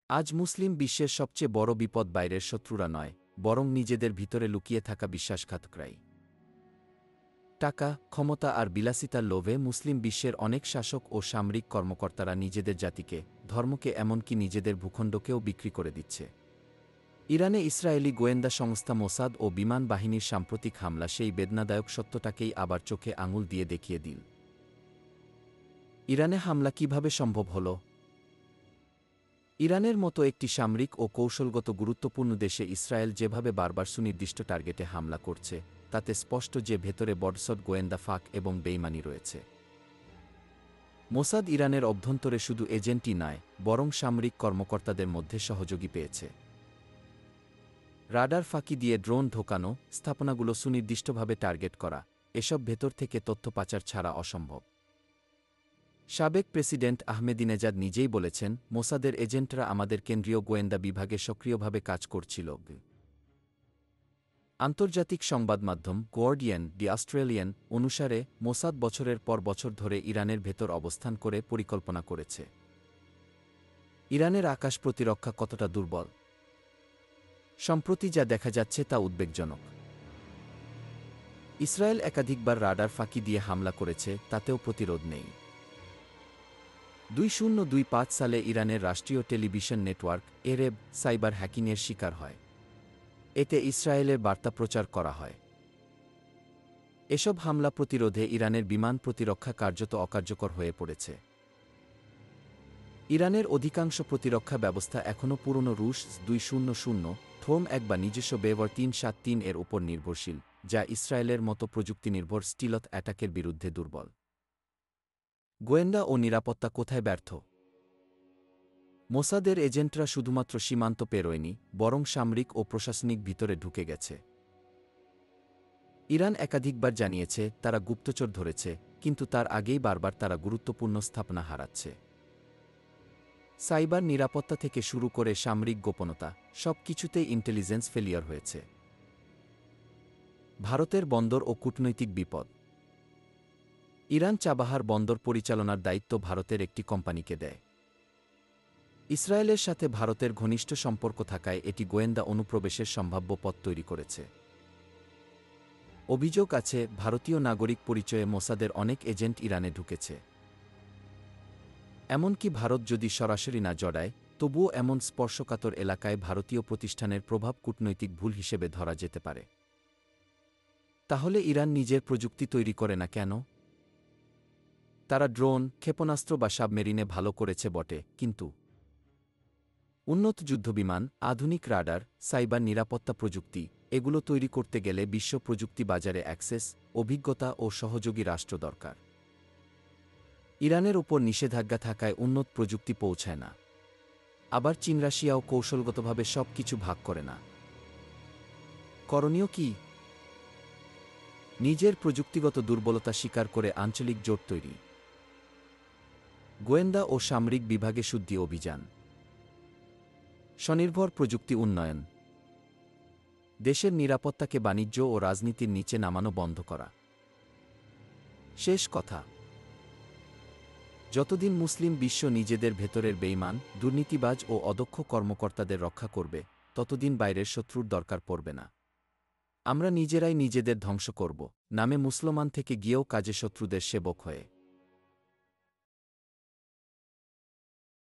আজ মুসলিম বিশ্বের সবচেয়ে বড় বিপদ বাইরের শত্রুরা নয়, বরং নিজেদের ভিতরে লুকিয়ে থাকা বিশ্বাসঘাতকরাই। টাকা, ক্ষমতা আর বিলাসিতার লোভে মুসলিম বিশ্বের অনেক শাসক ও সামরিক কর্মকর্তারা নিজেদের জাতিকে, ধর্মকে এমনকি নিজেদের ভূখণ্ডকেও বিক্রি করে দিচ্ছে। ইরানে ইসরায়েলি গোয়েন্দা সংস্থা মোসাদ ও বিমান বাহিনীর সাম্প্রতিক হামলা সেই বেদনাদায়ক সত্যটাকেই আবার চোখে আঙুল দিয়ে দেখিয়ে দিল। ইরানে হামলা কিভাবে সম্ভব হল? ইরানের মতো একটি সামরিক ও কৌশলগত গুরুত্বপূর্ণ দেশে ইসরায়েল যেভাবে বারবার সুনির্দিষ্ট টার্গেটে হামলা করছে, তাতে স্পষ্ট যে ভেতরে বড়সড় গোয়েন্দা ফাঁক এবং বেইমানি রয়েছে। মোসাদ ইরানের অভ্যন্তরে শুধু এজেন্টই নয়, বরং সামরিক কর্মকর্তাদের মধ্যে সহযোগী পেয়েছে। রাডার ফাঁকি দিয়ে ড্রোন ঢোকানো, স্থাপনাগুলো সুনির্দিষ্টভাবে টার্গেট করা, এসব ভেতর থেকে তথ্য পাচার ছাড়া অসম্ভব। সাবেক প্রেসিডেন্ট আহমেদিনেজাদ নিজেই বলেছেন, মোসাদের এজেন্টরা আমাদের কেন্দ্রীয় গোয়েন্দা বিভাগে সক্রিয়ভাবে কাজ করছিল। আন্তর্জাতিক সংবাদমাধ্যম গার্ডিয়ান, দি অস্ট্রেলিয়ান অনুসারে মোসাদ বছরের পর বছর ধরে ইরানের ভেতর অবস্থান করে পরিকল্পনা করেছে। ইরানের আকাশ প্রতিরক্ষা কতটা দুর্বল? সম্প্রতি যা দেখা যাচ্ছে তা উদ্বেগজনক। ইসরায়েল একাধিকবার রাডার ফাঁকি দিয়ে হামলা করেছে, তাতেও প্রতিরোধ নেই। 2025 সালে ইরানের রাষ্ট্রীয় টেলিভিশন নেটওয়ার্ক এরেব সাইবার হ্যাকিংয়ের শিকার হয়। এতে ইসরায়েলের বার্তা প্রচার করা হয়। এসব হামলা প্রতিরোধে ইরানের বিমান প্রতিরক্ষা কার্যত অকার্যকর হয়ে পড়েছে। ইরানের অধিকাংশ প্রতিরক্ষা ব্যবস্থা এখনও পুরনো রুশ 200 থোম-1 বা নিজস্ব বেওয়ার 373 এর উপর নির্ভরশীল, যা ইসরায়েলের মতো প্রযুক্তিনির্ভর স্টিলথ অ্যাটাকের বিরুদ্ধে দুর্বল। গোয়েন্দা ও নিরাপত্তা কোথায় ব্যর্থ? মোসাদের এজেন্টরা শুধুমাত্র সীমান্ত পেরোয়নি, বরং সামরিক ও প্রশাসনিক ভিতরে ঢুকে গেছে। ইরান একাধিকবার জানিয়েছে তারা গুপ্তচর ধরেছে, কিন্তু তার আগেই বারবার তারা গুরুত্বপূর্ণ স্থাপনা হারাচ্ছে। সাইবার নিরাপত্তা থেকে শুরু করে সামরিক গোপনতা, সব কিছুতেই ইন্টেলিজেন্স ফেলিয়ার হয়েছে। ভারতের বন্দর ও কূটনৈতিক বিপদ। ইরান চাবাহার বন্দর পরিচালনার দায়িত্ব ভারতের একটি কোম্পানিকে দেয়। ইসরায়েলের সাথে ভারতের ঘনিষ্ঠ সম্পর্ক থাকায় এটি গোয়েন্দা অনুপ্রবেশের সম্ভাব্য পথ তৈরি করেছে। অভিযোগ আছে, ভারতীয় নাগরিক পরিচয়ে মোসাদের অনেক এজেন্ট ইরানে ঢুকেছে। এমনকি ভারত যদি সরাসরি না জড়ায়, তবুও এমন স্পর্শকাতর এলাকায় ভারতীয় প্রতিষ্ঠানের প্রভাব কূটনৈতিক ভুল হিসেবে ধরা যেতে পারে। তাহলে ইরান নিজের প্রযুক্তি তৈরি করে না কেন? তারা ড্রোন, ক্ষেপণাস্ত্র বা সাবমেরিনে ভালো করেছে বটে, কিন্তু উন্নত যুদ্ধবিমান, আধুনিক রাডার, সাইবার নিরাপত্তা প্রযুক্তি, এগুলো তৈরি করতে গেলে বিশ্ব প্রযুক্তি বাজারে অ্যাক্সেস, অভিজ্ঞতা ও সহযোগী রাষ্ট্র দরকার। ইরানের ওপর নিষেধাজ্ঞা থাকায় উন্নত প্রযুক্তি পৌঁছায় না। আবার চীন রাশিয়াও কৌশলগতভাবে সব কিছু ভাগ করে না। করণীয় কি? নিজের প্রযুক্তিগত দুর্বলতা স্বীকার করে আঞ্চলিক জোট তৈরি। গোয়েন্দা ও সামরিক বিভাগে শুদ্ধি অভিযান। স্বনির্ভর প্রযুক্তি উন্নয়ন। দেশের নিরাপত্তাকে বাণিজ্য ও রাজনীতির নিচে নামানো বন্ধ করা। শেষ কথা, যতদিন মুসলিম বিশ্ব নিজেদের ভেতরের বেইমান, দুর্নীতিবাজ ও অদক্ষ কর্মকর্তাদের রক্ষা করবে, ততদিন বাইরের শত্রুর দরকার পড়বে না। আমরা নিজেরাই নিজেদের ধ্বংস করব, নামে মুসলমান থেকে গিয়েও কাজে শত্রুদের সেবক হয়ে।